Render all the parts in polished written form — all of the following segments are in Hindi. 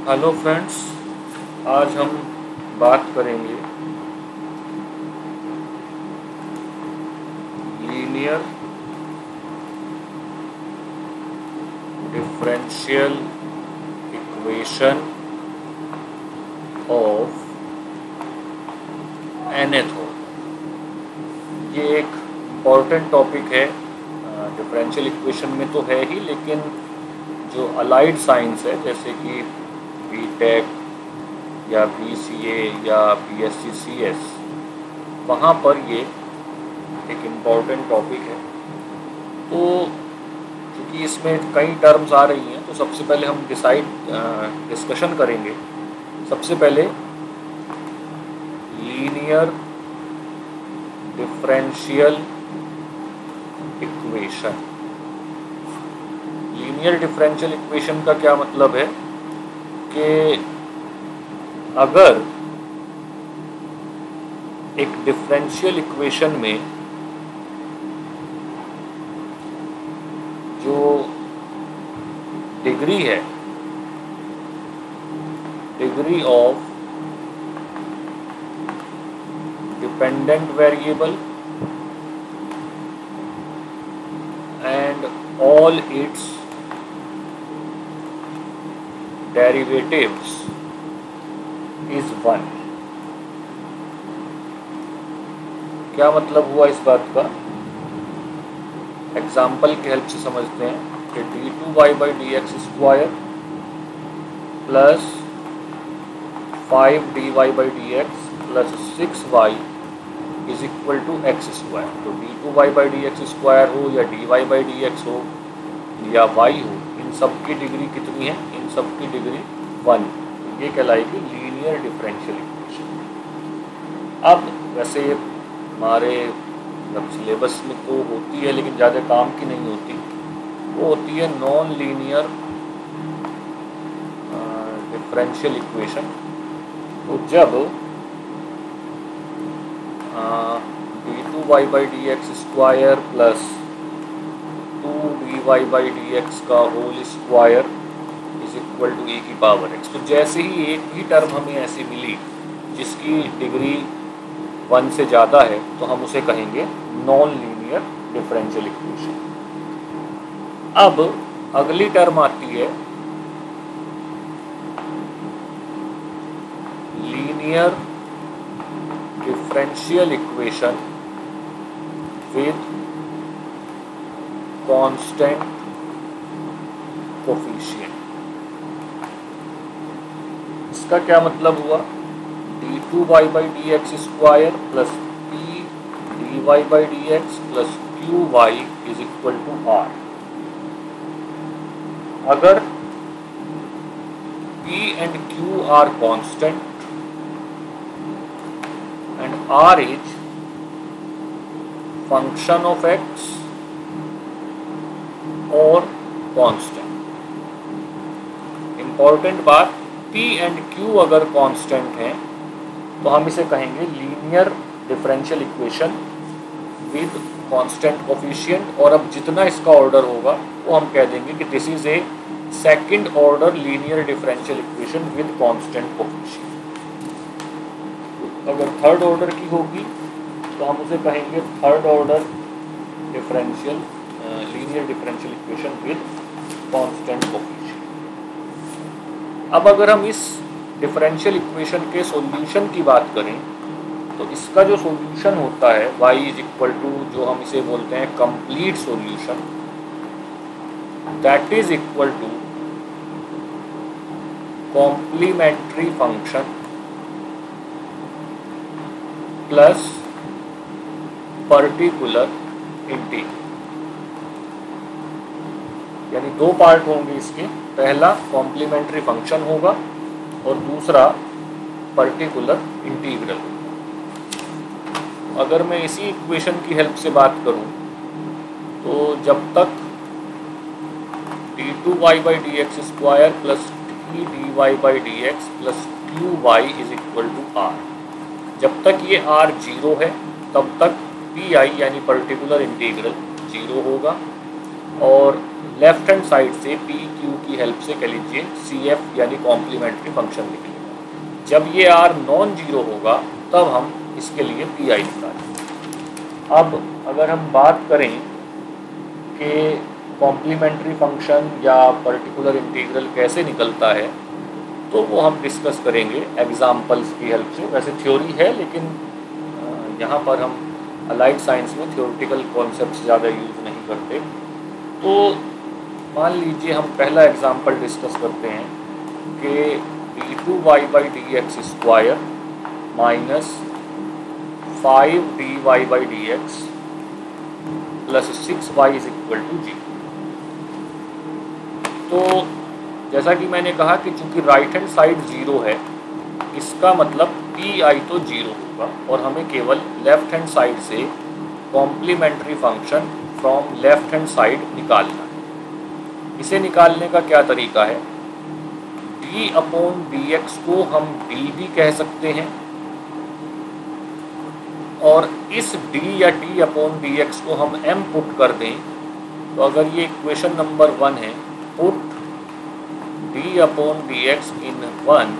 हेलो फ्रेंड्स, आज हम बात करेंगे linear differential equation of nth order. ये एक इम्पॉर्टेंट टॉपिक है। डिफरेंशियल इक्वेशन में तो है ही, लेकिन जो अलाइड साइंस है जैसे कि बीटेक या बीसीए या बीएससी-सीएस, वहाँ पर ये एक इम्पॉर्टेंट टॉपिक है। तो क्योंकि इसमें कई टर्म्स आ रही हैं, तो सबसे पहले हम डिस्कशन करेंगे। सबसे पहले linear differential equation. Linear differential equation का क्या मतलब है कि अगर एक डिफरेंशियल इक्वेशन में जो डिग्री है, degree of dependent variable and all its derivatives is 1। क्या मतलब हुआ इस बात का? एग्जाम्पल की हेल्प से समझते हैं कि d2y/dx² plus 5dy/dx plus 6y is equal to x²। तो d2y/dx² हो या dy/dx हो या y हो, इन सब की डिग्री कितनी है? इन सब की डिग्री 1। ये कहलाएगी लीनियर डिफरेंशियल इक्वेशन। अब वैसे हमारे सिलेबस में तो होती है, लेकिन ज़्यादा काम की नहीं होती। वो होती है नॉन लीनियर डिफरेंशियल इक्वेशन। तो जब d2y/dx² प्लस 2dy/dx का whole square is equal to e⁻x। तो जैसे ही एक भी टर्म हमें ऐसी मिली जिसकी डिग्री 1 से ज़्यादा है, तो हम उसे कहेंगे नॉन लीनियर डिफरेंशियल इक्वेशन। अब अगली टर्म आती है linear differential equation with constant coefficient. इसका क्या मतलब हुआ? d2y/dx² plus p dy/dx plus qy is equal to r। अगर p and q are constant and r is function of x और constant। इम्पॉर्टेंट बात, p and q अगर कांस्टेंट हैं तो हम इसे कहेंगे linear differential equation with constant coefficient. और अब जितना इसका ऑर्डर होगा वो हम कह देंगे कि this is a second order linear differential equation with constant coefficient. अगर थर्ड ऑर्डर की होगी तो हम उसे कहेंगे third order differential linear differential equation with constant coefficient. अब अगर हम इस डिफरेंशियल इक्वेशन के सॉल्यूशन की बात करें, तो इसका जो सॉल्यूशन होता है y इज इक्वल टू, जो हम इसे बोलते हैं complete solution, that is equal to complementary function plus particular integral. यानी दो पार्ट होंगे इसके, पहला कॉम्प्लीमेंट्री फंक्शन होगा और दूसरा पर्टिकुलर इंटीग्रल। अगर मैं इसी इक्वेशन की हेल्प से बात करूं, तो जब तक d2y/dx² plus dy/dx plus qy is equal to r, जब तक ये r 0 है तब तक pi यानी पर्टिकुलर इंटीग्रल 0 होगा। और लेफ्ट हैंड साइड से पी क्यू की हेल्प से कह लीजिए सी एफ यानी कॉम्प्लीमेंट्री फंक्शन निकलेगा। जब ये आर नॉन जीरो होगा तब हम इसके लिए पी आई निकालेंगे। अब अगर हम बात करें कि कॉम्प्लीमेंट्री फंक्शन या पर्टिकुलर इंटीग्रल कैसे निकलता है, तो वो हम डिस्कस करेंगे एग्जाम्पल्स की हेल्प से। वैसे थ्योरी है, लेकिन यहाँ पर हम अलाइड साइंस में थ्योरेटिकल कॉन्सेप्ट्स ज़्यादा यूज़ नहीं करते। तो मान लीजिए हम पहला एग्जाम्पल डिस्कस करते हैं कि d2y/dx² minus 5dy/dx plus 6y = g। तो जैसा कि मैंने कहा कि चूंकि राइट हैंड साइड जीरो है, इसका मतलब पी आई तो जीरो होगा और हमें केवल लेफ्ट हैंड साइड से complementary function from left hand side निकालना है। इसे निकालने का क्या तरीका है, d/dx को हम d भी कह सकते हैं, और इस d या d/dx को हम m पुट कर दें। तो अगर ये इक्वेशन नंबर 1 है, पुट d/dx इन 1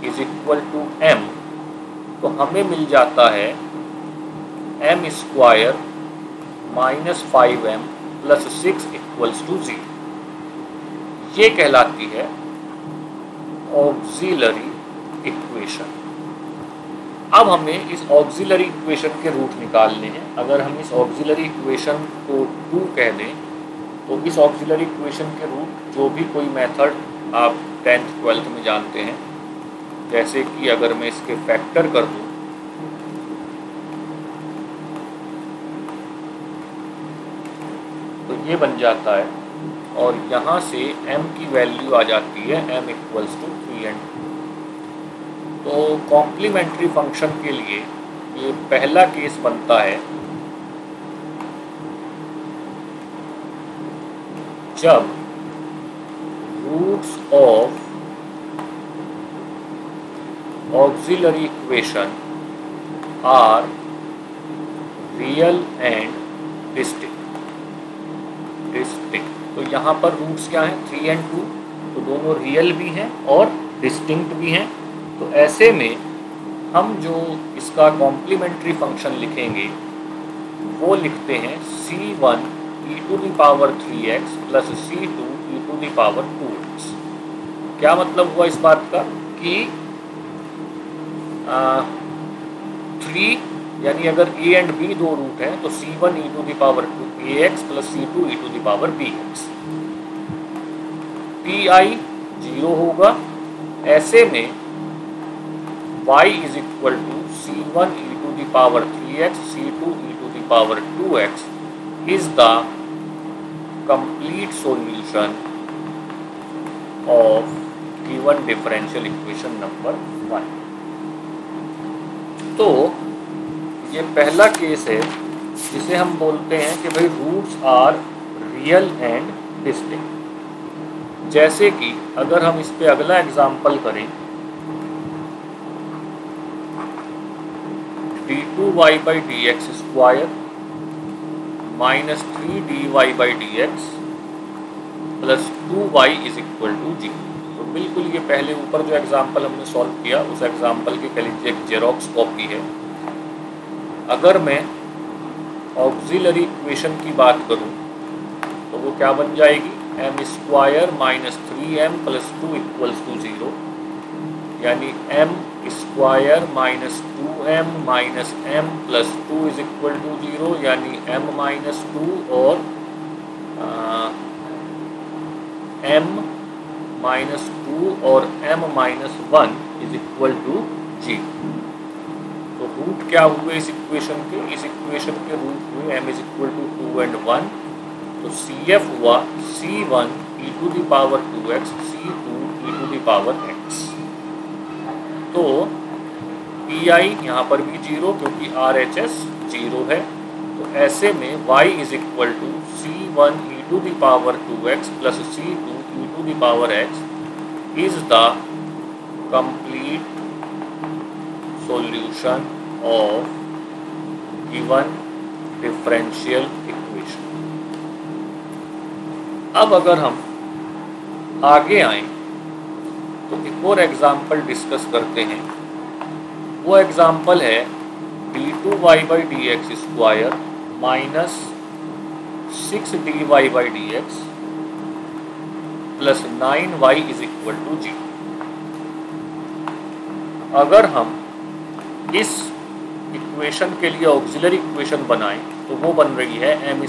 = m, तो हमें मिल जाता है m² - 5m + 6 = 0। ये कहलाती है ऑक्सिलरी इक्वेशन। अब हमें इस ऑक्सिलरी इक्वेशन के रूट निकालने हैं। अगर हम इस ऑक्सिलरी इक्वेशन को 2 कह दें, तो इस ऑक्सिलरी इक्वेशन के रूट जो भी कोई मेथड आप 10th 12th में जानते हैं, जैसे कि अगर मैं इसके फैक्टर कर दूं, तो ये बन जाता है, और यहाँ से m की वैल्यू आ जाती है m = 3n। तो कॉम्प्लीमेंट्री फंक्शन के लिए ये पहला केस बनता है जब roots of auxiliary equation are real and distinct. तो यहाँ पर रूट्स क्या हैं, 3 और 2, तो दोनों रियल भी हैं और डिस्टिंक्ट भी हैं। तो ऐसे में हम जो इसका कॉम्प्लीमेंट्री फंक्शन लिखेंगे वो लिखते हैं c1 e⁻3x plus c2 e⁻2x। क्या मतलब हुआ इस बात का कि 3 यानी अगर a एंड b दो रूट हैं तो c1 e⁻2ax plus c2 e⁻bx। pi 0 होगा। ऐसे में y = c1 e⁻3x c2 e⁻2x is the complete solution of given differential equation number 1। तो ये पहला केस है जिसे हम बोलते हैं कि भाई roots are real and distinct. जैसे कि अगर हम इस पे अगला एग्जाम्पल करें, d2y/dx² minus 3dy/dx plus 2y = g। तो बिल्कुल ये पहले ऊपर जो एग्जाम्पल हमने सॉल्व किया उस एग्जाम्पल की कह लीजिए एक जेरोक्स कॉपी है। अगर मैं ऑक्सिलरी इक्वेशन की बात करूं तो वो क्या बन जाएगी, m² - 3m + 2 = 0, यानी m² - 2m - m + 2 = 0, यानी m - 2 और m - 2 और m - 1 = g। तो रूट क्या हुए इस इक्वेशन के, इस इक्वेशन के रूट हुए m = 2 and 1। तो CF हुआ c1 e⁻2x c2 e⁻x। तो PI यहाँ पर भी 0 क्योंकि RHS 0 है। तो ऐसे में y = c1 e⁻2x plus c2 e⁻x is the complete solution of given differential equation। अब अगर हम आगे आए तो एक और एग्जाम्पल डिस्कस करते हैं। वो एग्जाम्पल है d2y/dx² minus 6dy/dx plus 9y = g। अगर हम इस इक्वेशन के लिए ऑक्सिलरी इक्वेशन बनाएं तो वो बन रही है m² -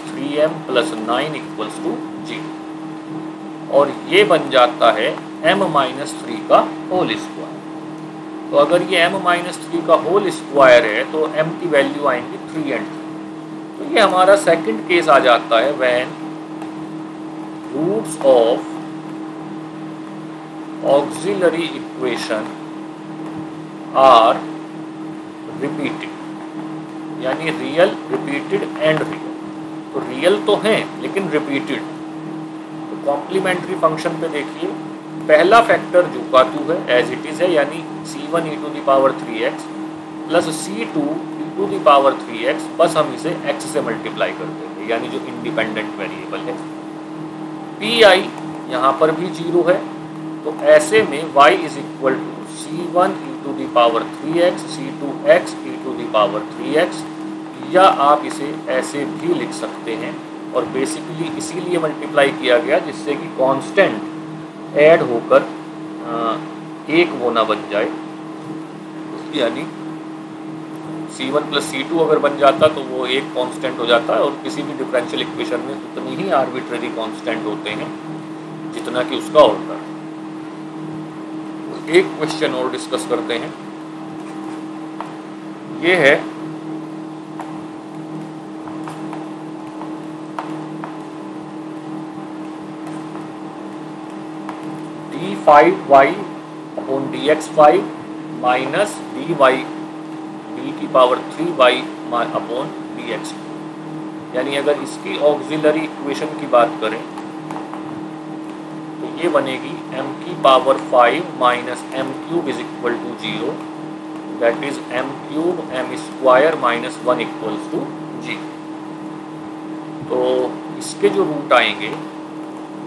3m + 9 = g, और ये बन जाता है m-3 का होल स्क्वायर। तो अगर ये m-3 का होल स्क्वायर है तो m की वैल्यू आएंगी 3 और 3। तो ये हमारा सेकंड केस आ जाता है when roots of auxiliary equation are repeated, यानी रियल, रिपीटेड एंड रियल। तो रियल तो हैं लेकिन रिपीटेड। तो कॉम्प्लीमेंट्री फंक्शन पे देखिए, पहला फैक्टर जो का 2 है एज इट इज है, यानी c1e⁻3x प्लस c2e⁻3x, बस हम इसे x से मल्टीप्लाई कर देंगे, यानी जो इंडिपेंडेंट वेरिएबल है। pi यहाँ पर भी 0 है, तो ऐसे में y = c1e⁻3x c2x e⁻3x, या आप इसे ऐसे भी लिख सकते हैं। और बेसिकली इसीलिए मल्टीप्लाई किया गया जिससे कि कांस्टेंट ऐड होकर एक वो ना बन जाए, यानी c1 + c2 अगर बन जाता तो वो एक कांस्टेंट हो जाता है, और किसी भी डिफरेंशियल इक्वेशन में उतनी ही आर्बिट्रेरी कांस्टेंट होते हैं जितना कि उसका ऑर्डर। एक क्वेश्चन और डिस्कस करते हैं, ये है d5y/dx5 माइनस d3y/dx2, यानी अगर इसकी ऑक्सिलरी इक्वेशन की बात करें तो ये बनेगी m⁵ minus m³ = 0, that is m³ m² - 1 = g। तो इसके जो रूट आएंगे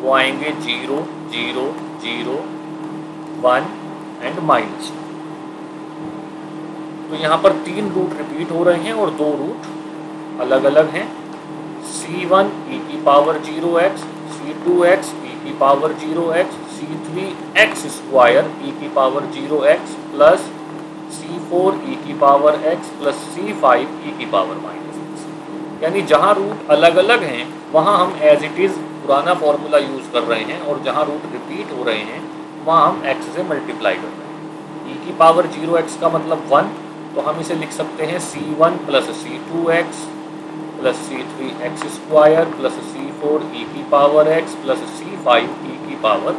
वो आएंगे 0, 0, 0, 1 एंड -2। तो यहाँ पर 3 रूट रिपीट हो रहे हैं और 2 रूट अलग अलग हैं। c1e⁻0x, c2x e⁻0x, c3x² e⁻0x plus c4e⁻x plus c5e⁻x, यानी जहाँ रूट अलग अलग हैं वहाँ हम एज इट इज़ पुराना फॉर्मूला यूज़ कर रहे हैं, और जहाँ रूट रिपीट हो रहे हैं वहाँ हम x से मल्टीप्लाई कर रहे हैं। e⁻0x का मतलब 1, तो हम इसे लिख सकते हैं c1 + c2x plus c3x² plus c4e⁻x plus c5e⁻x,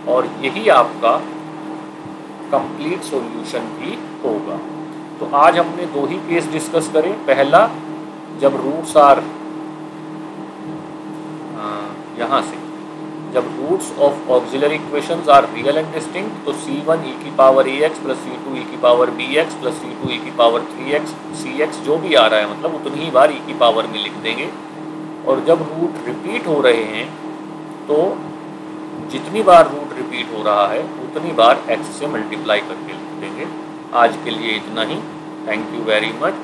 और यही आपका कंप्लीट सॉल्यूशन भी होगा। तो आज हमने 2 ही केस डिस्कस करें। पहला, जब रूट्स आर यहाँ से जब roots of auxiliary equations are real and distinct, तो c1e⁻ax plus c2e⁻bx plus c2e⁻3x cx जो भी आ रहा है मतलब उतनी ही बार e में लिख देंगे। और जब रूट रिपीट हो रहे हैं तो जितनी बार रूट रिपीट हो रहा है उतनी बार x से मल्टीप्लाई करके लिख देंगे। आज के लिए इतना ही। Thank you very much.